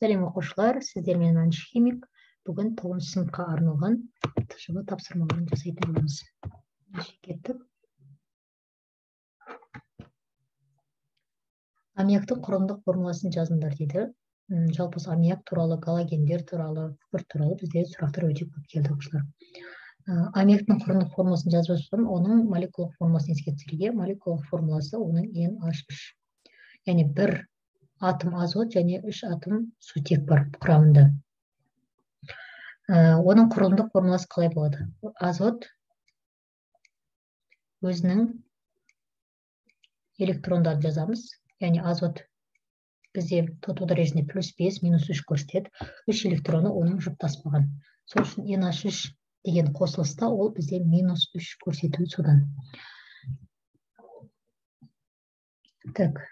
Сәлем оқушылар, сіздермен Маншы химик. Бүгін 9 сыныпқа арналған тжб тапсырмаларын жасайтын боламыз. Кеттік. Аммиактың құрылымдық формуласын жазыңдар дейді. Жалпы аммиак туралы, галогендер туралы, күкірт туралы бізде сұрақтар өте көп келді оқушылар. Аммиактың құрылымдық формуласын жазып жатсам, оның молекулалық формуласын еске түсіруге, молекулалық формуласы оның NH3. Яғни бір атом азот және 3 атом сутек бар құрамында. Оның құрылымдық формуласы қалай болады? Азот өзінің электрондарды жазамыз. Яғни азот бізде тоту дәрежесінде +5, -3 көрсетеді. 3 электроны оның жұптаспаған. Сол үшін NH3 деген қосылыста ол бізде -3 көрсетуі содан. Так.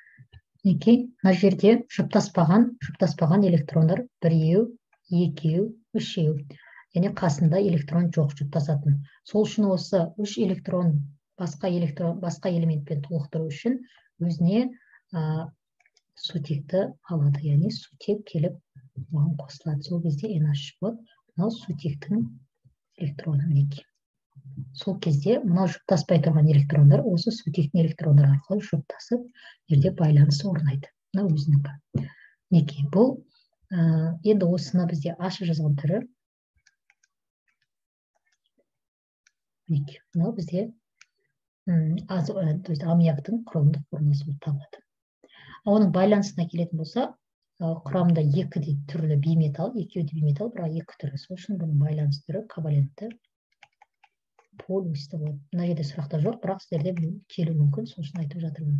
Мына жерде жұптаспаған электрондар 1, 2, 3. Яғни қасында электрон жоқ жұптасатын. Сол үшін осы 3 электрон басқа элементпен толықтыру үшін өзіне сутекті алады. Яғни сутек келіп оған қосылады. Сол кезде NH3 болады. Мынау сутектің электроны мінекей. Сол кезде мынау жұптаспай тұрған электрондар осы сутектің электрондар арқылы жұптасып, жерде байланысы орнайды. Мына өзінікі. Мінекей, бұл енді осыны бізде ашып жазған түрі. Мінекей, мынау бізде аммиактың құрылымдық формуласы болып табылады. Оның байланысына келетін болса, құрамында 2 түрлі бейметалл, екеуі де бейметалл, бірақ 2 түрі. Сол үшін бұның байланыс түрі ковалентті полюсті болады. Мына жерде сұрақта жоқ, бірақ сіздерде келуі мүмкін, сол үшін айтып жатырмын.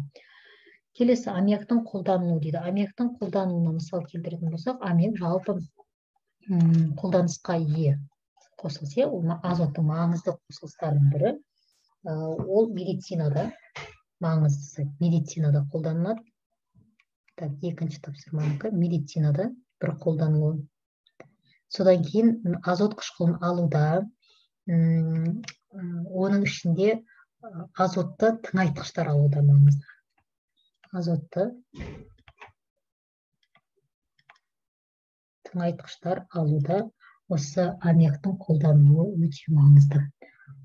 Келесі аммиактың қолданылуы дейді. Аммиактың қолданылуына мысал келтіретін болсақ, аммиак жалпы қолданысқа ие қосылыс. Ол азоттың маңызды қосылыстарының бірі. Ол медицинада маңыздысы, медицинада қолданылады. Так, екінші тапсырманікі медицинада бір қолданылуы. Содан кейін азот қышқылын алуда, оның ішінде азотты тыңайтқыштар алуда маңызды. Азотты тыңайтқыштар алуда осы аммиактың қолданылуы өте маңызды.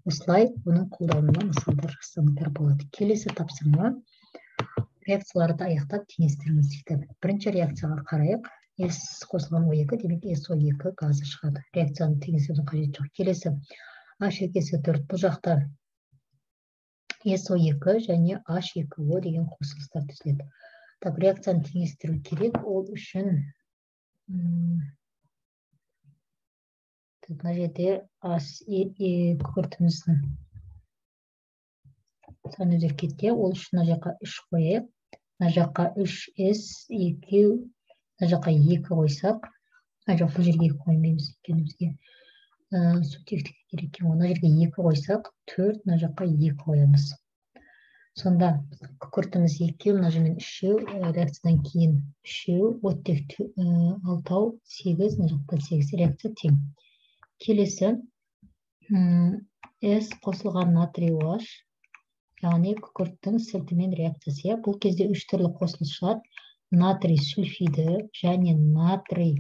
Осылай оның қолдануына мысалдар жасаңыздар болады. Келесі тапсырма реакцияларды аяқтап теңестіріңіз дейді. Бірінші реакцияға қарайық. S қосылған O2, демек SO2 газы шығады. Реакцияны теңестірудің қажеті жоқ. Келесі H2SO4, бұл жақта SO2 және H2O деген қосылыстар түзіледі. Так, реакцияны теңестіру керек. Ол үшін мына жерде күкіртіміздің саны өзгереді. Ол үшін мына жаққа 3 қойып, мына жаққа 3S, 2, мына жаққа 2 қойсақ, мына жаққа бұл жерге 2 қоймаймыз екенімізге. Сутектік керек екен. Мына жерге 2 қойсақ, 4, мына жаққа 2 қоямыз. Сонда күкіртіміз 2, мына жермен 3, реакциядан кейін 3, оттек 6, 8, мына жақта 8, реакция тең. Келесі S қосылған натрий OH, яғни күкірттің сілтімен реакциясы. Бұл кезде 3 түрлі қосылыс шығады. Натрий сульфиді және натрий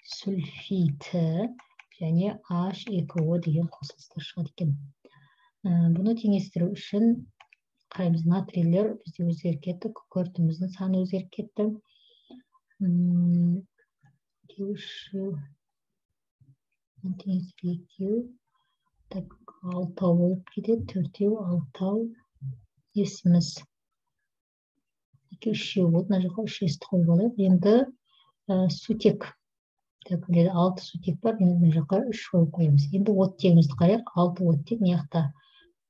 сульфиті және H2O деген қосылыстар шығады екен. Бұны теңестіру үшін қараймыз, натрийлер бізде өзгеріп кетті, күкіртіміздің саны өзгеріп кетті. 6 болып кетеді, 4, 6 есіміз 2, 3 болды, мына жаққа 3 есті қойып алайық. Енді сутек, 6 сутек бар, мына жаққа 3 қойып қоямыз. Енді оттегімізді қарайық, 6 оттек, мияқта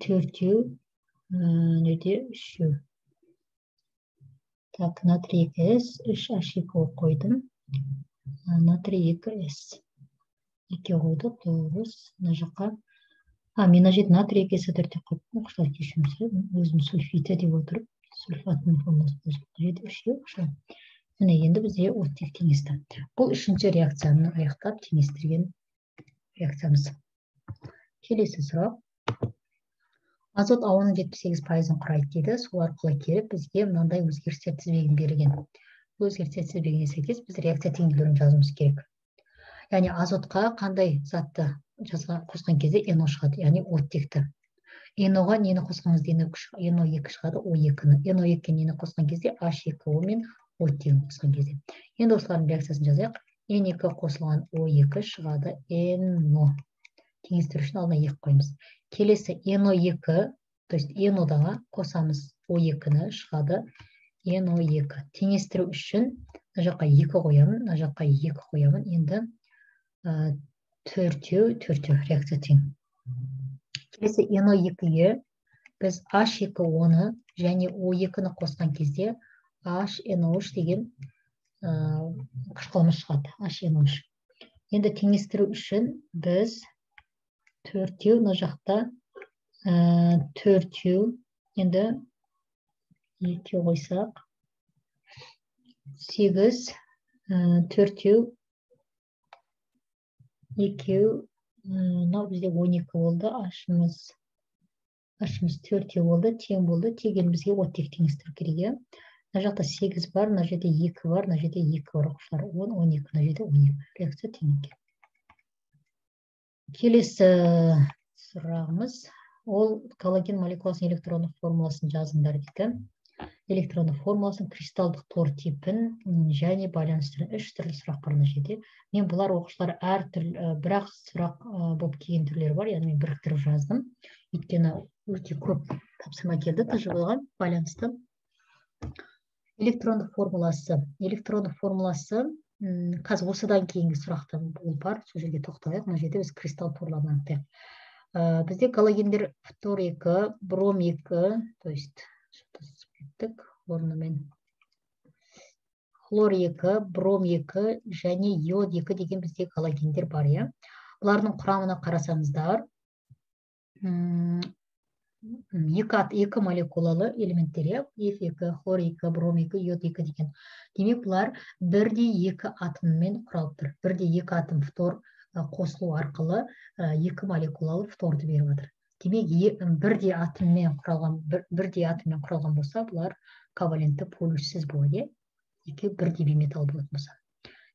4, неде 3. Так, натрий 2S, 3 H2O қойдым. Натрий 2S. 2 қойдық, дұрыс. Мына жаққа мен мына жерде натрий 2S4 деп қойдым. Оқушылар кешіріңіздер, өзім сульфиті деп отырып, сульфаттың формуласын жерде 3. Міне енді бізде оттек теңесті. Бұл үшінші реакцияны аяқтап теңестірген реакциямыз. Келесі сұрақ. Азот ауаның 78%-ын құрайды дейді. Сол арқылы келіп бізге мынандай өзгерістер тізбегін берген. бұл өзгеріс тізбегіне сәйкес біз реакция теңдеулерін жазуымыз керек. Яғни азотқа қандай затты қосқан кезде NO шығады, яғни оттекті. NO-ға нені қосқаныңызда NO2 шығады, O2-ні. NO2-ге нені қосқан кезде H2O мен оттегін қосқан кезде. Енді осылардың реакциясын жазайық. N2 қосылған O2 шығады NO. Теңестіру үшін алдына 2 қойымыз. Келесі NO2, то есть NO-даға қосамыз O2-ні шығады NO2. Теңестіру үшін мына жаққа 2 қоямын, мына жаққа 2 қоямын. Енді 4 реакция тең. Келесі NO2-ге біз H2O-ны және O2-ні қосқан кезде HNO3 деген қышқылымыз шығады. HNO3. Енді теңестіру үшін біз 4, мына жақта 4, енді 2 қойсақ 8, 4, 2, мынау бізде 12 болды, H-мыз 4 болды, тең болды, теген бізге оттек теңестіру керек. Мына жақта 8 бар, мына жерде 2 бар, мына жерде 2 бар оқушылар, 10, 12, мына жерде 12. Реакция тең екен. Келесі сұрағымыз, ол коллаген молекуласының электрондық формуласын жазыңдар дейді. Электрондық формуласын, кристалдық тор типін және байланыстырын 3 түрлі сұрақ бар мына жерде. Мен бұлар оқушылар әр түрлі, бірақ сұрақ болып келген түрлері бар, яғни мен біріктіріп жаздым. Өйткені өте көп тапсырма келді тәжірибеге байланысты. Электрондық формуласы. Электрондық формуласы қазір осыдан кейінгі сұрақтан ол бар. Сол жерге тоқтайық. Мына жерде біз кристалл торларын анықтайық. Бізде галогендер фтор 2, бром 2, то есть орнымен хлор 2, бром 2 және йод 2 деген бізде галогендер бар, иә. Бұлардың құрамына қарасаңыздар, 2 молекулалы элементтер, F2, хлор 2, бром 2, йод 2 деген. Демек, бұлар бірде 2 атоммен құралып тұр. Бірде 2 атом фтор қосылу арқылы 2 молекулалы фторды беріп отыр. Демек, бірде атоммен құралған болса, бұлар ковалентті полюссіз болады. Екеуі бірдей бейметалл болатын болса.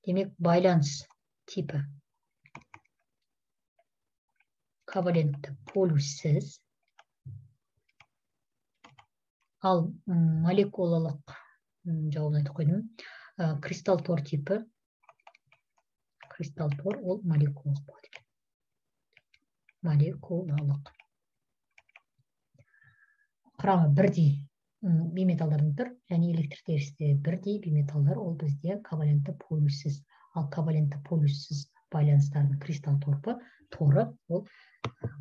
Демек, байланыс типі ковалентті полюссіз. Ал молекулалық жауабын айтып қойдым. Кристалл тор типі. Кристалл тор ол молекулалық болады. Молекулалық. Құрамы бірдей бейметалдардан тұр, және электртерісте бірдей бейметалдар, ол бізде ковалентті полюссіз. Ал ковалентті полюссіз байланыстардың кристалл торы ол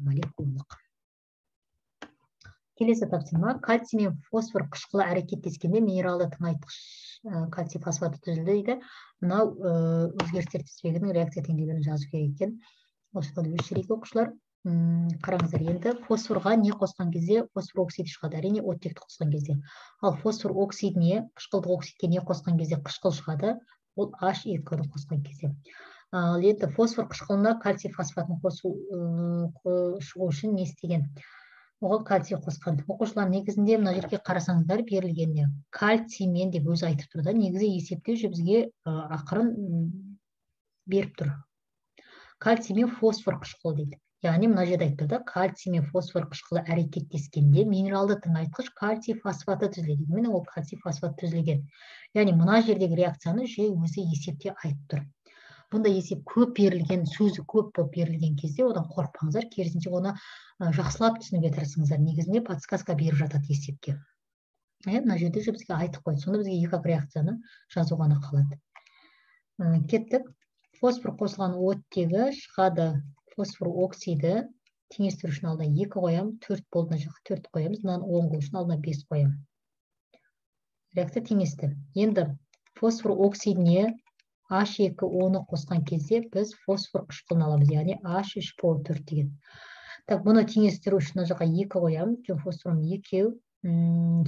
молекулалық. Келесі тапсырма, кальций мен фосфор қышқылы әрекеттескенде минералды тыңайтқыш кальций фосфаты түзілді дейді. Мынау өзгерістер тізбегінің реакция теңдеулерін жазу керек екен. Осыдан өшірейік оқушылар. Қараңыздар, енді фосфорға не қосқан кезде фосфор оксиді шығады, әрине оттекті қосқан кезде. Ал фосфор оксидіне, қышқылдық оксидке не қосқан кезде қышқыл шығады, ол H2-ні қосқан кезде. Ал енді фосфор қышқылына кальций фосфатын шығу үшін не істеген? Оған кальций қосқан. Оқушылар негізінде мына жерге қарасаңыздар берілгенде кальциймен деп өзі айтып тұрды. Негізі есептеу бізге ақырын беріп тұр. Кальций мен фосфор қышқылы дейді. Яғни мына жерде айтып тұрды, кальций мен фосфор қышқылы әрекеттескенде минералды тыңайтқыш кальций фосфаты түзіледі. Міне ол кальций фосфат түзілген. Яғни мына жердегі реакцияны өзі есепте айтып тұр. Бұнда есеп көп берілген, сөзі көп болып берілген кезде одан қорықпаңыздар, керісінше оны жақсылап түсінуге тырысыңыздар. Негізінде подсказка беріп жатады есепке. Мына жерде бізге айтып қойды. Сонда бізге екі реакцияны жазу ғана қалады. Кеттік. Фосфор қосылған оттегі шығады фосфор оксиді. Теңестіру үшін алдына 2 қоямын, 4 болды, мына жаққа 4 қоямыз, мынаны 10 қылу үшін алдына 5 қоямын. Реакция теңесті. Енді фосфор оксидіне H2O-ны қосқан кезде біз фосфор қышқылын аламыз, яғни H3PO4 деген. Так, бұны теңестіру үшін мына жаққа 2 қоямын, фосфорым 2,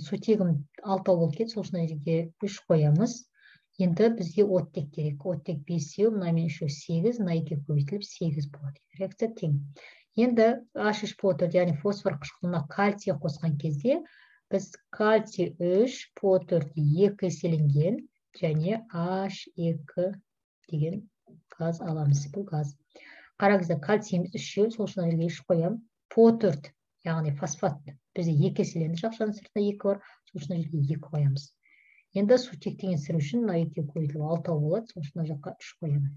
сутегім 6 болып кетті, сол үшін жерге 3 қоямыз. Енді бізге оттек керек. Оттек 5, мынамен 3, 8, мына 2 көбейтіліп 8 болады. Реакция тең. Енді H3PO4, яғни фосфор қышқылына кальций қосқан кезде біз кальций 3, PO4 2 еселенген, және H2 деген газ аламыз. Бұл газ. Қараңыздар, кальцийіміз 3, сол үшін жерге 3 қоямын. По 4, яғни фосфат. Бізде 2 еселенді жақшаның сыртында 2 бар, сол үшін жерге 2 қоямыз. Енді сутек теңестіру үшін мына 2 көбейтіліп 6 болады, сол үшін жаққа 3 қоямын.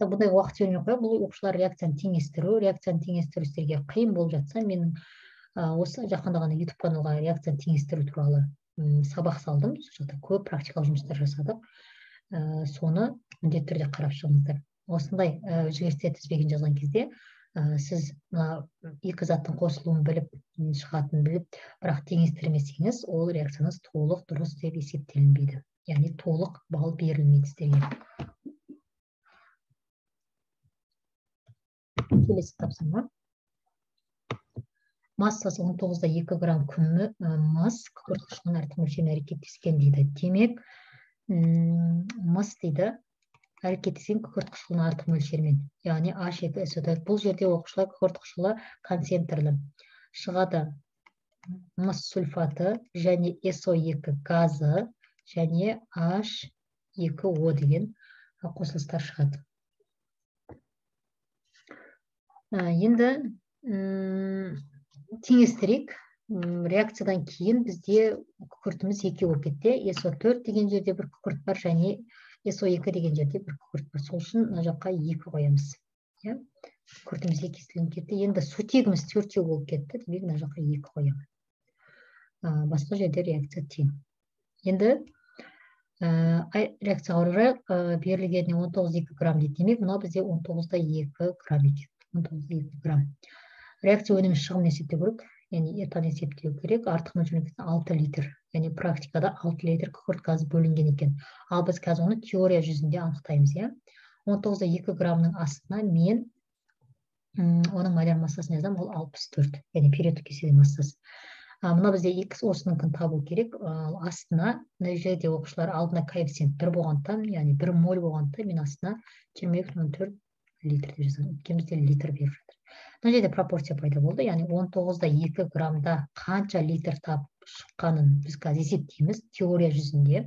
Бұндай уақыт жөніне қойып, бұл оқушылар реакцияны теңестіру істерге қиын болып жатса, менің осы жақында ғана YouTube каналға реакцияны теңестіру туралы сабақ салдым. Сол жақта көп практикалық жұмыстар жасадық. Соны міндетті түрде қарап шығыңыздар. Осындай өзгерістер тізбегін жазған кезде сіз екі заттың қосылуын біліп, шығатынын біліп, бірақ теңестірмесеңіз, ол реакцияңыз толық дұрыс деп есептелінбейді. Яғни толық балл берілмейді сіздерге. Келесі тапсырма. Массасы 19-да 2 грамм күміс күкірт қышқылының әртүрлі мөлшермен әрекеттескен дейді. Демек, мыс дейді әрекеттескен күкірт қышқылының әртүрлі мөлшермен, яғни H2SO4. Бұл жерде оқушылар күкірт қышқылы концентрлі. Шығады мыс сульфаты және SO2 газы және H2O деген қосылыстар шығады. Енді теңестірейік. Реакциядан кейін бізде күкіртіміз 2 болып кетті. SO4 деген жерде бір күкірт бар және SO2 деген жерде бір күкірт бар. Сол үшін мына жаққа 2 қоямыз. Күкіртіміз 2 еселеніп кетті. Енді сутегіміз 4 болып кетті. Демек мына жаққа 2 қоямын. Басқа жерде реакция тең. Енді реакцияға орай берілгеніне 19,2 грамм дейді. Демек, мына бізде 19-да 2 грамм екен. 19,2 грамм. Реакция өнімі шығымын есептеу керек, яғни этан есептеу керек. Артық мөлшеріне 6 литр, яғни практикада 6 литр күкірт газы бөлінген екен. Ал біз қазір оны теория жүзінде анықтаймыз. 19-да 2 граммның астына мен оның моляр массасын жазамын, ол 64, яғни периодтық кеселі массасы. Мына бізде X осыныкін табу керек. Астына, мына жерде оқушылар алдына коэффициент 1 болғандықтан, яғни 1 моль болғандықтан, мен астына 22,4 литр деп жазамын. Өткенімізде литр беріп жатыр. Мына жерде пропорция пайда болды, яғни 19-да 2 граммда қанша литр тап шыққанын біз қазір есептейміз теория жүзінде.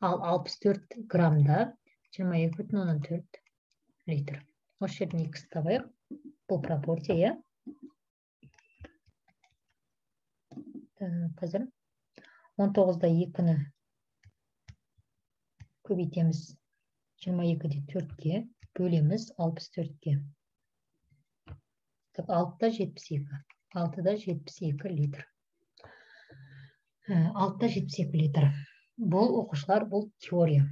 Ал 64 граммда 22,4 литр. Осы жерден X табайық. Бұл пропорция. Қазір 19-да 2-ні көбейтеміз 22-де 4-ге, бөлеміз 64-ге. 6-да 72. 6-да 72 литр. 6-да 72 литр. Бұл оқушылар, бұл теория.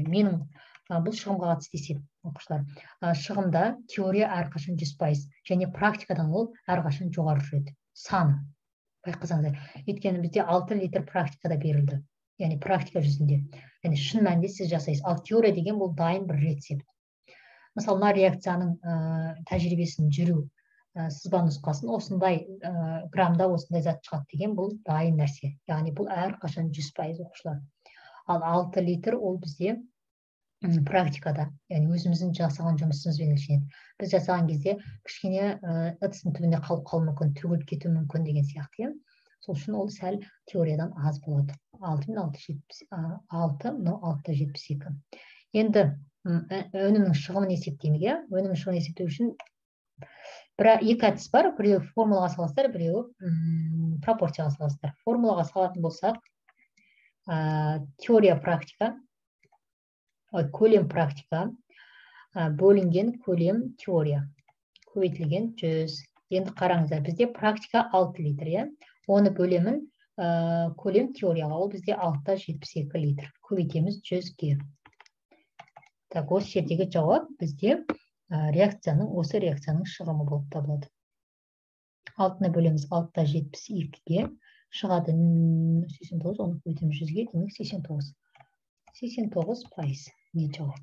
Менің бұл шығымға қатысты есеп оқушылар. Шығымда теория әрқашан 100%, және практикадан ол әрқашан жоғары жүреді. Саны. Байқасаңыздар. Өйткені бізде 6 литр практикада берілді. Яғни практика жүзінде. Яғни шын мәнінде сіз жасайсыз. Ал теория деген бұл дайын бір рецепт. Мысалы, мына реакцияның тәжірибесін жүру сызба нұсқасын осындай граммда осындай зат шығады деген бұл дайын нәрсе. Яғни бұл әрқашан 100% оқушылар. Ал 6 литр ол бізде практикада, яғни өзіміздің жасаған жұмысымызбен өлшенеді. Біз жасаған кезде кішкене ыдыстың түбінде қалып қалуы мүмкін, төгіліп кетуі мүмкін деген сияқты. Сол үшін ол сәл теориядан аз болады. 6 мен 6,72. Енді өнімнің шығымын есептейміз. Өнімнің шығымын есептеу үшін екі әдіс бар. Біреуі формулаға саласыздар, біреуі пропорцияға саласыздар. Формулаға салатын болсақ, теория практика, көлем практика, бөлінген көлем теория, көбейтілген 100. Енді қараңыздар, бізде практика 6 литр, оны бөлемін көлем теорияға, ол бізде 6-да 72 литр. Көбейтеміз 100-ге. Так, осы жердегі жауап бізде осы реакцияның шығымы болып табылады. 6-ны бөлеміз 6-да 72-ге, шығады 89, оны көбейтеміз 100-ге, демек 89. 89% не жауап.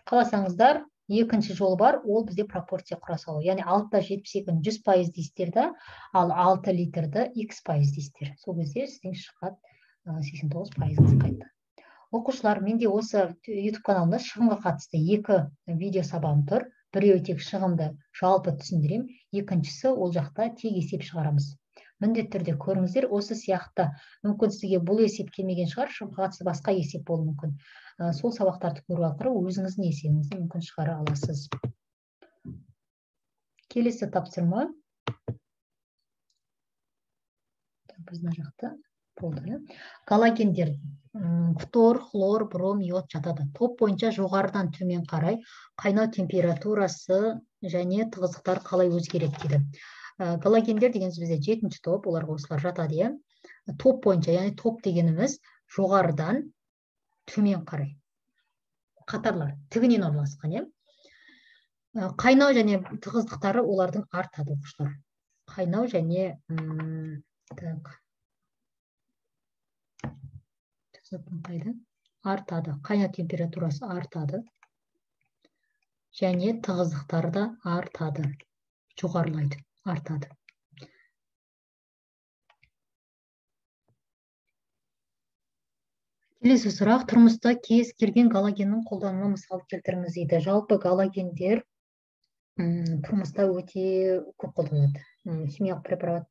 Қаласаңыздар, екінші жол бар, ол бізде пропорция құра салу. Яғни 6-да 72-ні 100% дейсіздер да, ал 6 литрді X% дейсіздер. Сол кезде сізден шығады 89% қайта. Оқушылар, менде осы YouTube каналында шығымға қатысты 2 видео сабағым тұр. Біреуі тек шығымды жалпы түсіндірем, екіншісі ол жақта тек есеп шығарамыз. міндетті түрде көріңіздер. Осы сияқты мүмкін сізге бұл есеп келмеген шығар, қатысы басқа есеп болуы мүмкін. Сол сабақтарды көру арқылы өзіңіздің есебіңізді мүмкін шығара аласыз. Келесі тапсырма. Біз мына жақта болды. Галогендер фтор, хлор, бром, йод жатады. Топ бойынша жоғарыдан төмен қарай қайнау температурасы және тығыздықтар қалай өзгереді дейді. Галогендер дегеніміз бізде 7-ші топ, оларға осылар жатады. Топ бойынша, яғни топ дегеніміз жоғарыдан төмен қарай. Қатарлар тігінен орналасқан. Қайнау және тығыздықтары олардың артады, оқушылар. Қайнау және артады. Қайнау температурасы артады. Және тығыздықтары да артады. Жоғарылайды, артады. Келесі сұрақ, тұрмыста кез келген галогеннің қолдануына мысал келтіріңіз дейді. Жалпы галогендер тұрмыста өте көп қолданылады. Химиялық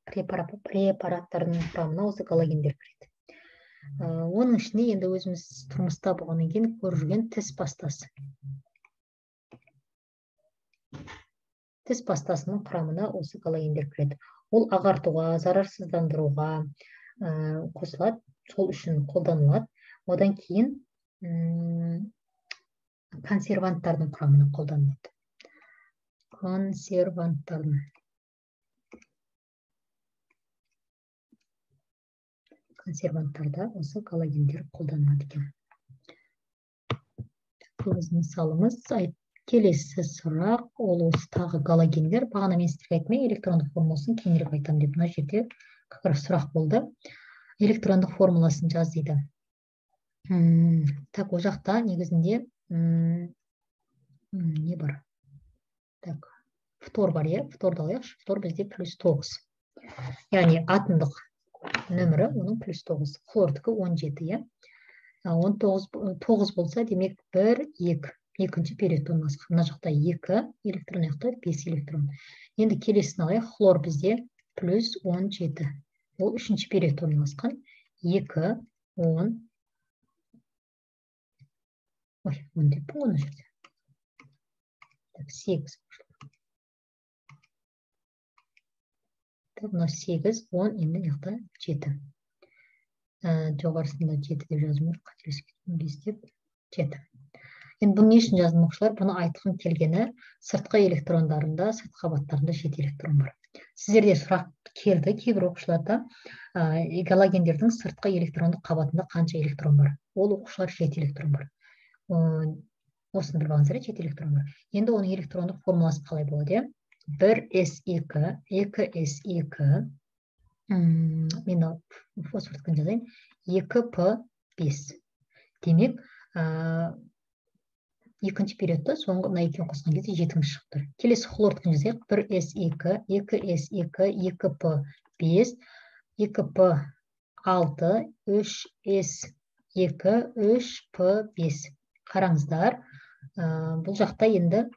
препараттардың құрамына осы галогендер кіреді. Оның ішінде енді өзіміз тұрмыста болғаннан кейін көріп жүрген тіс пастасы. Тіс пастасының құрамына осы галогендер кіреді. Ол ағартуға, зарарсыздандыруға қосылады, сол үшін қолданылады. Одан кейін консерванттардың құрамына қолданылады. Консерванттарда осы галогендер қолданылады екен. Көздің мысалымыз. Келесі сұрақ, ол осы тағы галогендер. Бағана мен сіздерге айтмай, электрондық формуласын кейінірек айтамын деп, мына жерде сұрақ болды. Электрондық формуласын жаз дейді. Так, о жақта негізінде не бар? Так, фтор бар, фторды алайықшы. Фтор бізде +9. Яғни атомдық нөмірі оның +9. Хлордікі 17, 19 болса, демек 1, 2. Екінші периодта орналасқан. Мына жақта 2 электрон, яқта 5 электрон. Енді келесін алайық. Хлор бізде +17. Ол үшінші периодта орналасқан. 2, 10. Ой, 10 деп бұл оны жерде. 8. Мына 8, 10, енді яқта 7. Жоғарысында 7 деп жазым бар. Қателескенмін, 5 деп 7. Енді бұны не үшін жаздым, оқушылар? Бұны айтқым келгені, сыртқы электрондарында, сыртқы қабаттарында 7 электрон бар. Сіздерде сұрақ келді, кейбір оқушыларда галогендердің сыртқы электрондық қабатында қанша электрон бар? Ол оқушылар 7 электрон бар. Осыны біліп алыңыздар, 7 электрон бар. Енді оның электрондық формуласы қалай болады? 1s2, 2s2, мен фосфордікін жазайын, 2p5. Демек, екінші периодта соңғы мына екеуін қосқан кезде 7 шықты. Келесі хлордікін жазайық. 1s2, 2s2, 2p5, 2p6, 3s2, 3p5. Қараңыздар, бұл жақта енді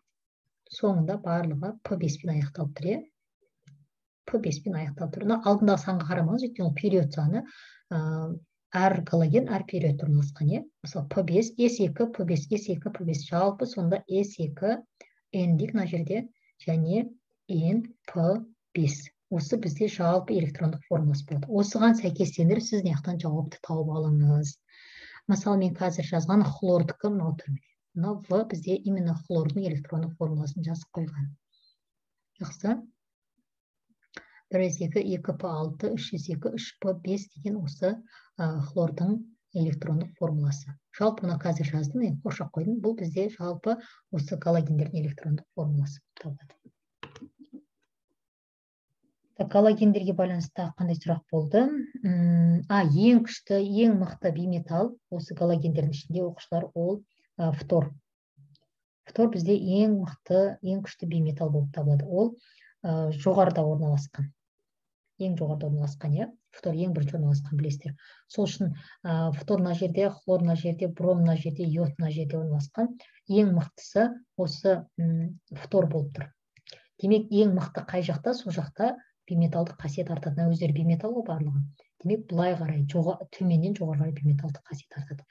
соңында барлығы p5-пен аяқталып тұр. P5-пен аяқталып тұр. Алдындағы санға қарамаңыз, өйткені ол период саны. Әр галоген әр период орналасқан. Мысалы P5, S2, P5, S2, P5. Жалпы сонда S2, N дейік мына жерде, және N, P5. Осы бізде жалпы электрондық формуласы болады. Осыған сәйкестендіріп сіз неқтан жауапты тауып алыңыз. Мысалы мен қазір жазған хлордікі мынау түрме. Мынау В бізде именно хлордың электрондық формуласын жазып қойған. Жақсы. 1s2, 2p6, 3s2, 3p5 деген осы хлордың электрондық формуласы. Жалпы мұны қазір жаздым, мен қоршап қойдым. Бұл бізде жалпы осы галогендердің электрондық формуласы табылады. Галогендерге байланысты қандай сұрақ болды? Ең күшті, ең мықты бейметалл осы галогендердің ішінде оқушылар ол фтор. Фтор бізде ең мықты, ең күшті бейметалл болып табылады. Ол жоғарыда орналасқан. Ең жоғарыда орналасқан, фтор ең бірінші орналасқан, білесіздер. Сол үшін фтор мына жерде, хлор мына жерде, бром мына жерде, йод мына жерде орналасқан. Ең мықтысы осы фтор болып тұр. Демек, ең мықты қай жақта, сол жақта биметалдық қасиет артады. Өздері биметал ғой барлығы. Демек былай қарай төменнен жоғары қарай биметалдық қасиет артады.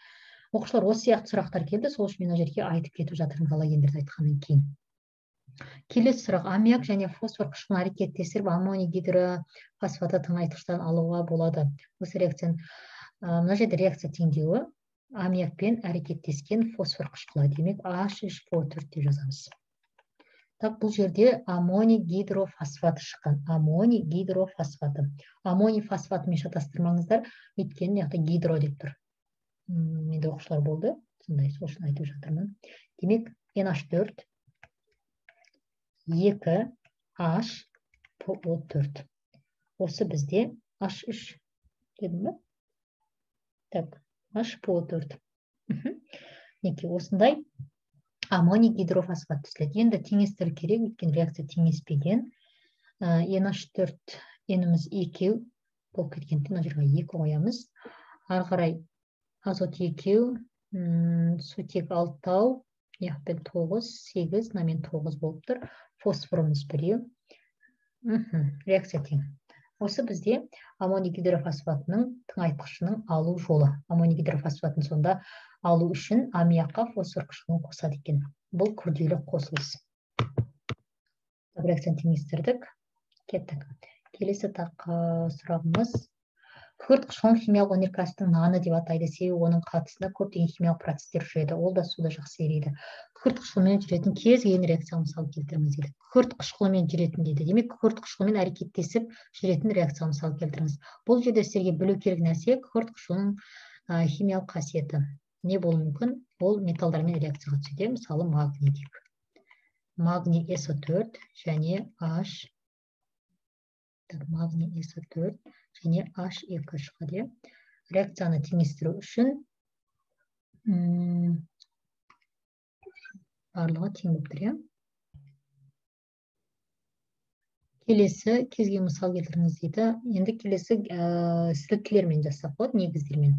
Оқушылар, осы сияқты сұрақтар келді, сол үшін мен мына жерге айтып кетіп жатырмын галогендерді айтқаннан кейін. Келесі сұрақ: аммиак және фосфор қышқылын әрекеттестіріп аммоний гидрофосфаты тыңайтқыштан алуға болады. Осы реакцияны мына жерде реакция теңдеуі аммиакпен әрекеттескен фосфор қышқылы, демек H3PO4 деп жазамыз. Так, бұл жерде аммоний гидрофосфаты шыққан. Аммоний гидрофосфаты. Аммоний фосфатымен шатастырмаңыздар, өйткені яқта гидро деп тұр. Менде оқушылар болды, сондай, сол үшін айтып жатырмын. Демек, NH4 2H-PO4. Осы бізде H3 дедім бе? Так, H-PO4. Неке, осындай аммоний гидрофосфат түзіледі. Енді теңестіру керек, өйткені реакция теңеспеген. NH4 еніміз 2 болып кеткенде, мына жерге 2 қоямыз. Ары қарай азот 2, сутек 6, яқпен 9, 8, намен 9 болып тұр. Фосфорымыз 1. Реакция тең. Осы бізде аммоний гидрофосфатының тыңайтқышының алу жолы. Аммоний гидрофосфатын сонда алу үшін аммиакқа фосфор қышқылын қосады екен. Бұл күрделі қосылыс. Реакцияны теңестірдік. Кеттік. Келесі сұрағымыз: күкірт қышқылын химиялық өнеркәсіптің наны деп атайды, себебі оның қатысында көптеген химиялық процестер жүреді. Ол да суда жақсы ериді. Күкірт қышқылымен жүретін кез келген реакция мысал келтіріңіз дейді. Күкірт қышқылымен жүретін дейді. Демек, күкірт қышқылымен әрекеттесіп жүретін реакция мысал келтіріңіз. Бұл жерде сіздерге білу керек нәрсе күкірт қышқылының химиялық қасиеті. Не болуы мүмкін? Ол металдармен реакцияға түседі. Мысалы, магний дейік. Магний SO4 және магний SO4 және H2 шығады. Реакцияны теңестіру үшін барлығы тең болып тұр. Келесі кезге мысал келтіріңіз дейді. Енді келесі сілкілермен жасап болады, негіздермен.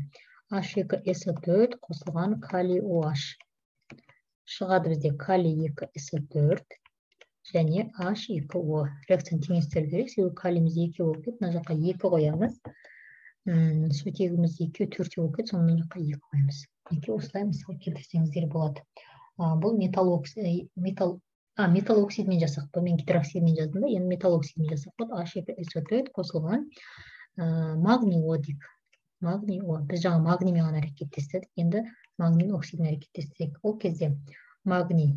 H2SO4 қосылған калий OH. Шығады бізде калий 2SO4 және H2O. Реакцияны теңестіру керек, себебі калийіміз 2 болып кетті, мына жаққа 2 қоямыз. Сутегіміз 2, 4 болып кетті, соны мына жаққа 2 қоямыз. Осылай мысал келтірсеңіздер болады. Бұл металл оксидмен жасақ. Мен гидроксидмен жаздым да, енді металл оксидмен жасақ болады. H2SO4 қосылған магний О дейік. Магний О. Біз жаңа магниймен ғана әрекеттестік, енді магний оксидмен әрекеттестік. Ол кезде магний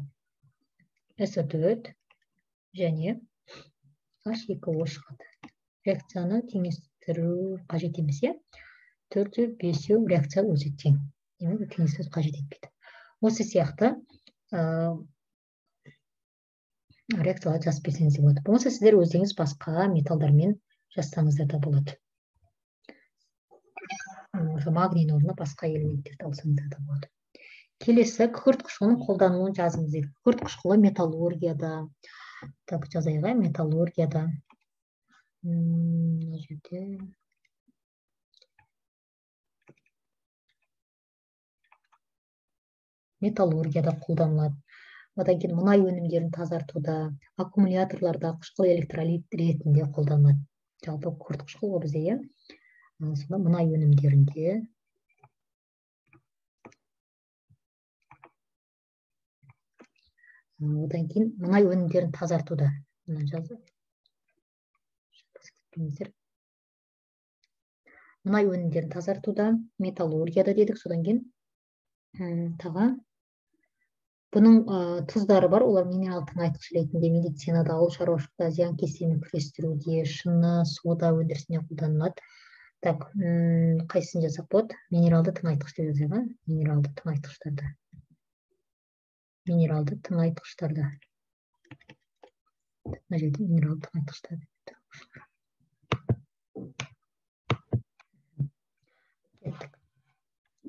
SO4 және H2O шығады. Реакцияны теңестіру қажет емес. 4-5 реакция өзі тең. Демек, теңестіру қажет етпейді. Осы сияқты реакциялар жазып берсеңіз болады. Болмаса сіздер өздеріңіз басқа металдармен жазсаңыздар да болады. Магнийдің орнына басқа элементтерді алсаңыздар да болады. Келесі, күкірт қышқылының қолданылуын жазыңыз дейді. Күкірт қышқылы металлургияда, так жазайға, металлургияда. Мына жерде металлургияда қолданылады. Одан кейін мұнай өнімдерін тазартуда, аккумуляторларда қышқыл электролит ретінде қолданылады. Жалпы күкірт қышқыл бізде, сонда мұнай өнімдерінде, одан кейін мұнай өнімдерін тазартуда. Мұнай өнімдерін тазартуда, металлургияда дедік, содан кейін тағы бұның тұздары бар, олар минерал тыңайтқыш ретінде медицинада, ауыл шаруашылықта зиянкестермен күрестіруде, шыны, сода өндірісіне қолданылады. Так, қайсысын жасап болады? Минералды тыңайтқыш деп жазайға, минералды тыңайтқыштарды. Минералды тыңайтқыштарды. Мына жерде минералды тыңайтқыштарды.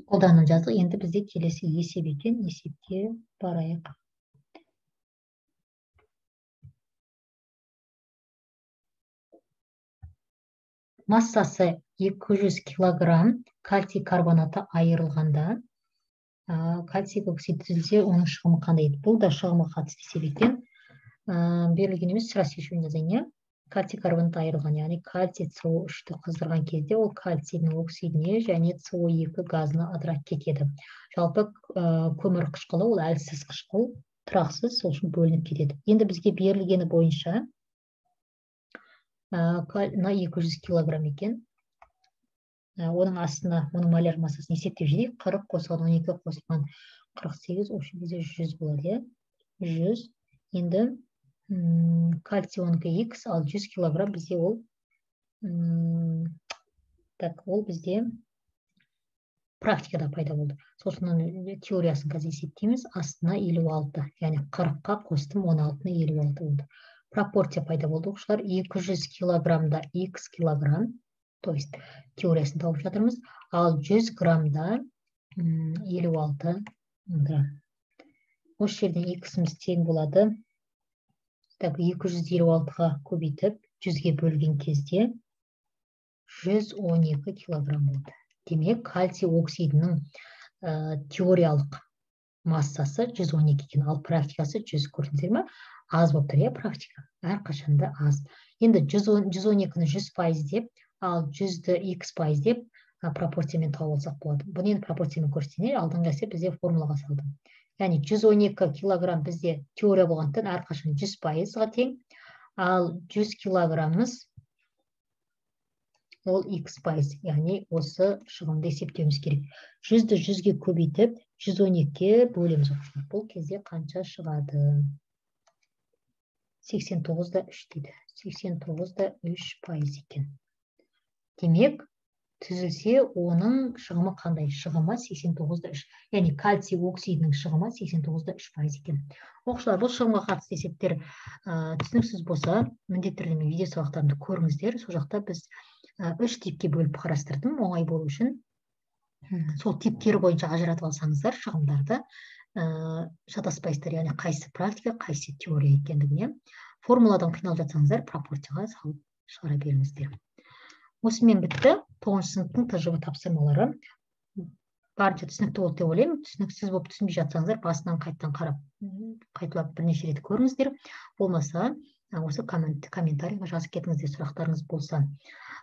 Қолданып жаздық. Енді бізде келесі есеп екен. Есепке барайық. Массасы 200 килограмм кальций карбонаты айырылғанда, кальций оксид түзілсе, оның шығымы қандай еді? Бұл да шығымы қатысты есеп екен. Берілген емес, сұрас шешуін жазайын. кальций карбонат айырылған, яғни кальций СО3-ті қыздырған кезде ол кальцийдің оксидіне және СО2 газына ыдырап кетеді. Жалпы көмір қышқылы ол әлсіз қышқыл, тұрақсыз, сол үшін бөлініп кетеді. Енді бізге берілгені бойынша мына 200 килограмм екен. Оның астына оның моляр массасын есептеп жейік. 40 қосылған 12 қосылған 48, осы кезде 100 болады, 100. Енді кальций 10X, ал 100 килограмм бізде ол ол бізде практикада пайда болды. Сосын теориясын қазір есептейміз. Астына 56, яғни 40-қа қостым, 16-на 56 болды. Пропорция пайда болды. Оқушылар 200 килограммда X килограмм, то есть теориясын тауып жатырмыз, ал 100 граммда 56 грамм. Осы жерден X-іміз тең болады. 256-ға көбейтіп 100-ге бөлген кезде 112 килограмм болды. Демек, кальций оксидінің теориялық массасы 112 екен, ал практикасы 100. Көрдіңіздер ме? Аз болып тұр, практика. Әрқашанда аз. Енді 112-ні 100% деп, ал 100-ді X% деп пропорциямен тауып алсақ болады. Бұны енді пропорциямен көрсетейін. Алдыңғы нәрсе бізде формулаға салдым. Яғни 112 килограмм бізде теория болғандықтан әрқашан 100%-ға тең, ал 100 килограммыз ол X%, яғни осы шығымды есептеуіміз керек. 100-ді 100-ге көбейтіп 112-ге бөлеміз. Бұл кезде қанша шығады? 89-да 3 дейді. 89-да 3% екен. Демек, түзілсе, оның шығымы қандай? Шығымы 89-да 3. Яғни кальций оксидінің шығымы 89-да 3% екен. Оқушылар, бұл шығымға қатысты есептер түсініксіз болса, міндетті түрде видео сабақтарымды көріңіздер. Сол жақта біз 3 типке бөліп қарастырдым, оңай болу үшін. Сол типтері бойынша ажыратып алсаңыздар, шығымдарды шатаспайсыздар, яғни қайсы практика, қайсы теория екендігіне. Формуладан қиналып жатсаңыздар, пропорцияға салып шығара беріңіздер. Осымен бітті 9 сыныптың тжб тапсырмалары. Барынша түсінікті болды деп ойлаймын. Түсініксіз болып түсінбей жатсаңыздар, басынан қайттан қарап, қайталап бірнеше рет көріңіздер. Болмаса, осы комментарийға жазып кетіңіздер, сұрақтарыңыз болса.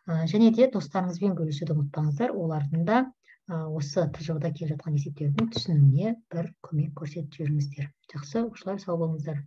Және де достарыңызбен бөлісуді ұмытпаңыздар. Олардың да осы тжб-да келіп жатқан есептердің түсінуіне бір көмек көрсетіп жүріңіздер. Жақсы, оқушылар, сау болыңыздар.